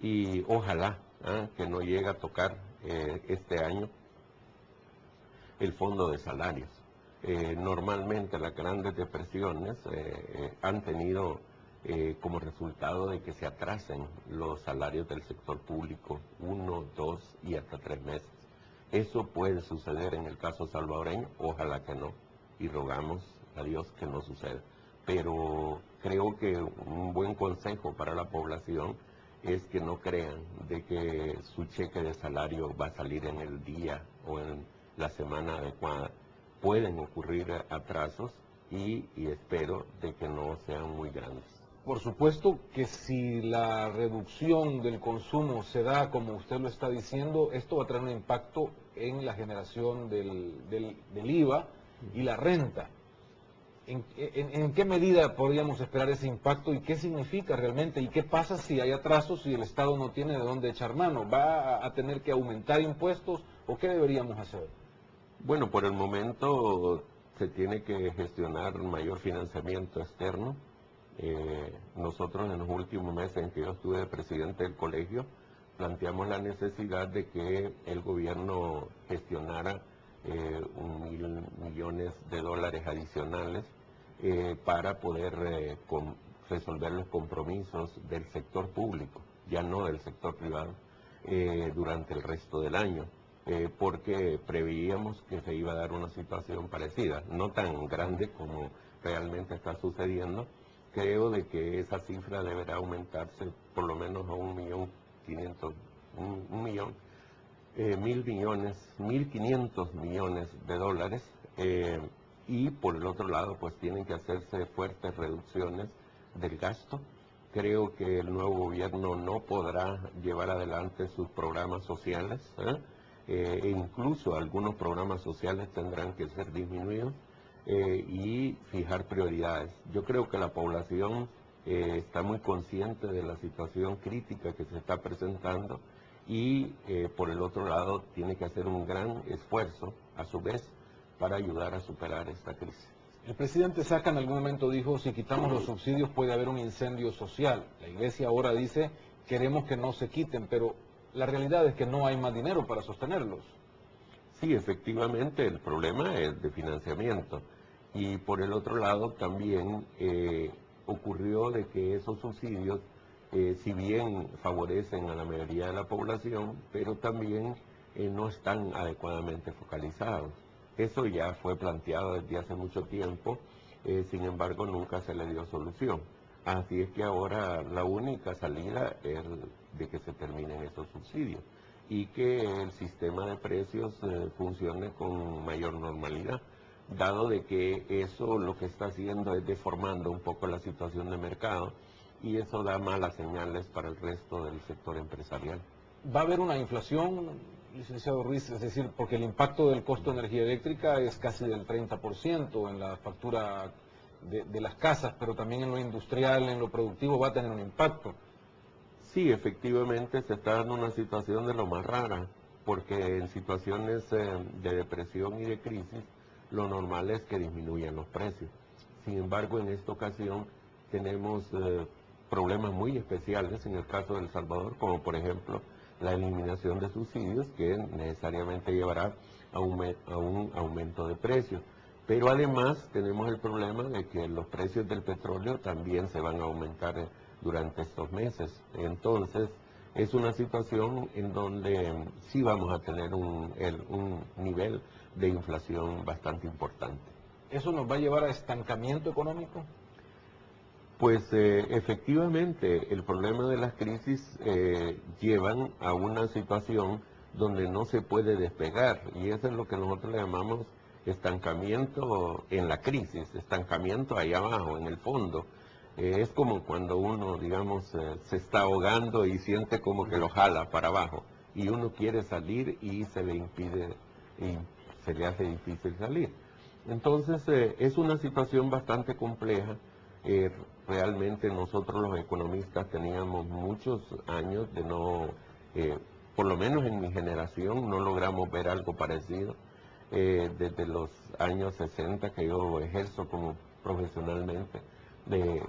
y ojalá que no llegue a tocar este año el fondo de salarios. Normalmente las grandes depresiones han tenido como resultado de que se atrasen los salarios del sector público 1, 2 y hasta 3 meses. Eso puede suceder en el caso salvadoreño, ojalá que no, y rogamos a Dios que no suceda. Pero creo que un buen consejo para la población es que no crean de que su cheque de salario va a salir en el día o en la semana adecuada. Pueden ocurrir atrasos y espero de que no sean muy grandes. Por supuesto que si la reducción del consumo se da como usted lo está diciendo, esto va a traer un impacto en la generación del IVA y la renta. ¿En qué medida podríamos esperar ese impacto y qué significa realmente? ¿Y qué pasa si hay atrasos y el Estado no tiene de dónde echar mano? ¿Va a tener que aumentar impuestos o qué deberíamos hacer? Bueno, por el momento se tiene que gestionar mayor financiamiento externo. Nosotros en los últimos meses en que yo estuve de presidente del colegio, planteamos la necesidad de que el gobierno gestionara 1.000 millones de dólares adicionales para poder resolver los compromisos del sector público, ya no del sector privado, durante el resto del año. Porque preveíamos que se iba a dar una situación parecida, no tan grande como realmente está sucediendo. Creo de que esa cifra deberá aumentarse por lo menos a 1.500.000, 1.500 millones de dólares, y por el otro lado pues tienen que hacerse fuertes reducciones del gasto. Creo que el nuevo gobierno no podrá llevar adelante sus programas sociales, e incluso algunos programas sociales tendrán que ser disminuidos y fijar prioridades. Yo creo que la población está muy consciente de la situación crítica que se está presentando y por el otro lado tiene que hacer un gran esfuerzo a su vez para ayudar a superar esta crisis. El presidente Saca en algún momento dijo, si quitamos los subsidios puede haber un incendio social. La iglesia ahora dice, queremos que no se quiten, pero la realidad es que no hay más dinero para sostenerlos. Sí, efectivamente, el problema es de financiamiento. Y por el otro lado también ocurrió de que esos subsidios, si bien favorecen a la mayoría de la población, pero también no están adecuadamente focalizados. Eso ya fue planteado desde hace mucho tiempo, sin embargo nunca se le dio solución. Así es que ahora la única salida es de que se terminen esos subsidios y que el sistema de precios funcione con mayor normalidad, dado de que eso lo que está haciendo es deformando un poco la situación de mercado y eso da malas señales para el resto del sector empresarial. ¿Va a haber una inflación, licenciado Ruiz? Es decir, porque el impacto del costo de energía eléctrica es casi del 30% en la factura de las casas, pero también en lo industrial, en lo productivo va a tener un impacto. Sí, efectivamente se está dando una situación de lo más rara, porque en situaciones de depresión y de crisis, lo normal es que disminuyan los precios. Sin embargo, en esta ocasión tenemos problemas muy especiales en el caso de El Salvador, como por ejemplo la eliminación de subsidios, que necesariamente llevará a un aumento de precios. Pero además tenemos el problema de que los precios del petróleo también se van a aumentar durante estos meses. Entonces, es una situación en donde sí vamos a tener un nivel de inflación bastante importante. ¿Eso nos va a llevar a estancamiento económico? Pues efectivamente, el problema de las crisis llevan a una situación donde no se puede despegar y eso es lo que nosotros le llamamos estancamiento en la crisis, estancamiento ahí abajo, en el fondo. Es como cuando uno, digamos, se está ahogando y siente como que lo jala para abajo y uno quiere salir y se le impide y se le hace difícil salir. Entonces es una situación bastante compleja. Realmente nosotros los economistas teníamos muchos años de no, por lo menos en mi generación, no logramos ver algo parecido. Desde los años 60 que yo ejerzo como profesionalmente,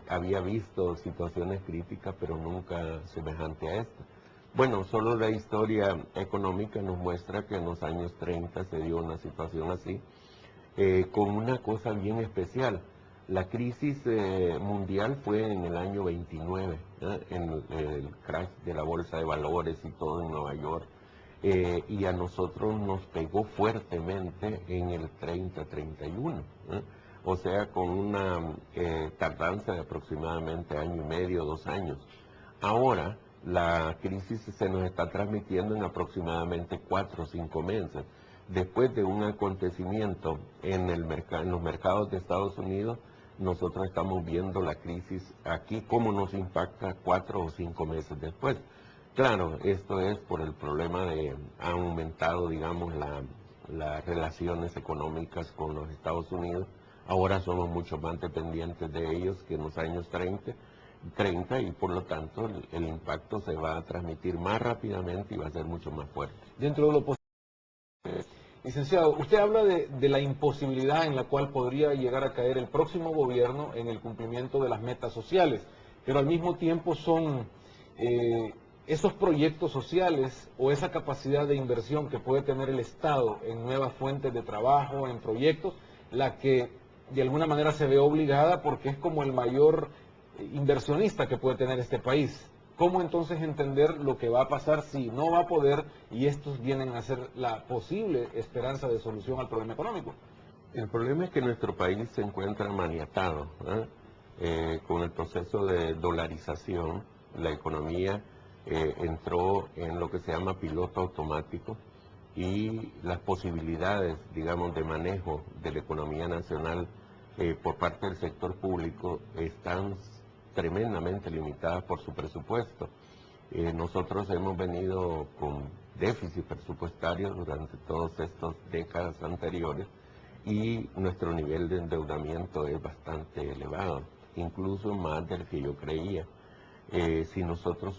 había visto situaciones críticas, pero nunca semejante a esta. Bueno, solo la historia económica nos muestra que en los años 30 se dio una situación así, con una cosa bien especial. La crisis mundial fue en el año 29, en el crash de la bolsa de valores y todo en Nueva York, y a nosotros nos pegó fuertemente en el 30-31, o sea, con una tardanza de aproximadamente año y medio, 2 años. Ahora, la crisis se nos está transmitiendo en aproximadamente 4 o 5 meses. Después de un acontecimiento en los mercados de Estados Unidos, nosotros estamos viendo la crisis aquí, cómo nos impacta 4 o 5 meses después. Claro, esto es por el problema de, ha aumentado, digamos, las relaciones económicas con los Estados Unidos. Ahora somos mucho más dependientes de ellos que en los años 30 y por lo tanto el impacto se va a transmitir más rápidamente y va a ser mucho más fuerte. Dentro de lo posible, licenciado, usted habla de la imposibilidad en la cual podría llegar a caer el próximo gobierno en el cumplimiento de las metas sociales, pero al mismo tiempo son esos proyectos sociales o esa capacidad de inversión que puede tener el Estado en nuevas fuentes de trabajo, en proyectos, la que de alguna manera se ve obligada porque es como el mayor inversionista que puede tener este país. ¿Cómo entonces entender lo que va a pasar si no va a poder y estos vienen a ser la posible esperanza de solución al problema económico? El problema es que nuestro país se encuentra maniatado, con el proceso de dolarización. La economía entró en lo que se llama piloto automático y las posibilidades, digamos, de manejo de la economía nacional por parte del sector público están tremendamente limitadas por su presupuesto. Nosotros hemos venido con déficit presupuestario durante todas estas décadas anteriores y nuestro nivel de endeudamiento es bastante elevado, incluso más del que yo creía. Si nosotros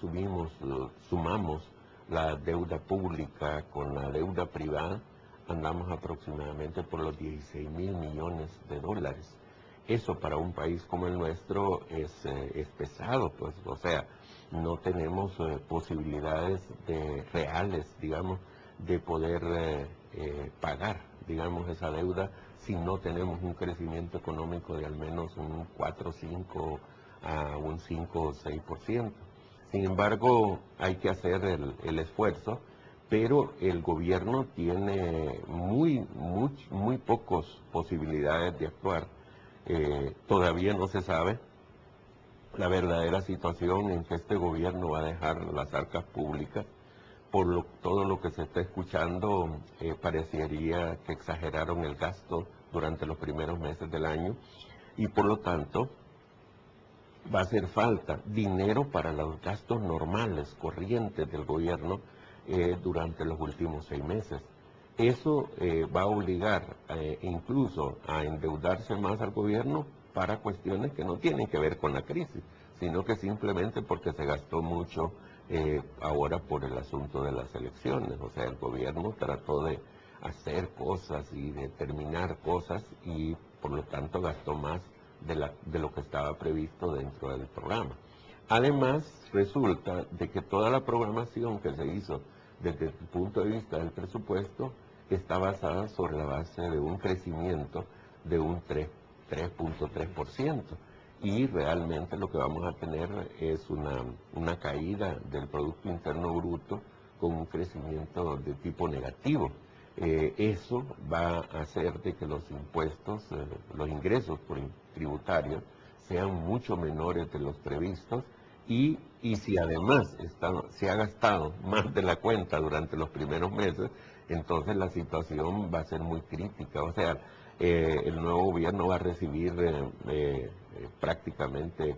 sumamos la deuda pública con la deuda privada, andamos aproximadamente por los 16.000 millones de dólares. Eso para un país como el nuestro es pesado, pues, o sea, no tenemos posibilidades reales, digamos, de poder pagar, digamos, esa deuda si no tenemos un crecimiento económico de al menos un 4, 5 a un 5 o 6%. Sin embargo, hay que hacer el esfuerzo, pero el gobierno tiene muy pocas posibilidades de actuar. Todavía no se sabe la verdadera situación en que este gobierno va a dejar las arcas públicas. Todo lo que se está escuchando, parecería que exageraron el gasto durante los primeros meses del año y por lo tanto va a hacer falta dinero para los gastos normales, corrientes del gobierno durante los últimos 6 meses. Eso va a obligar incluso a endeudarse más al gobierno para cuestiones que no tienen que ver con la crisis, sino que simplemente porque se gastó mucho ahora por el asunto de las elecciones. O sea, el gobierno trató de hacer cosas y de terminar cosas y por lo tanto gastó más de lo que estaba previsto dentro del programa. Además, resulta de que toda la programación que se hizo desde el punto de vista del presupuesto está basada sobre la base de un crecimiento de un 3.3%. Y realmente lo que vamos a tener es una caída del Producto Interno Bruto con un crecimiento de tipo negativo. Eso va a hacer de que los impuestos, los ingresos tributarios sean mucho menores de los previstos y si además se ha gastado más de la cuenta durante los primeros meses, entonces la situación va a ser muy crítica. O sea, el nuevo gobierno va a recibir prácticamente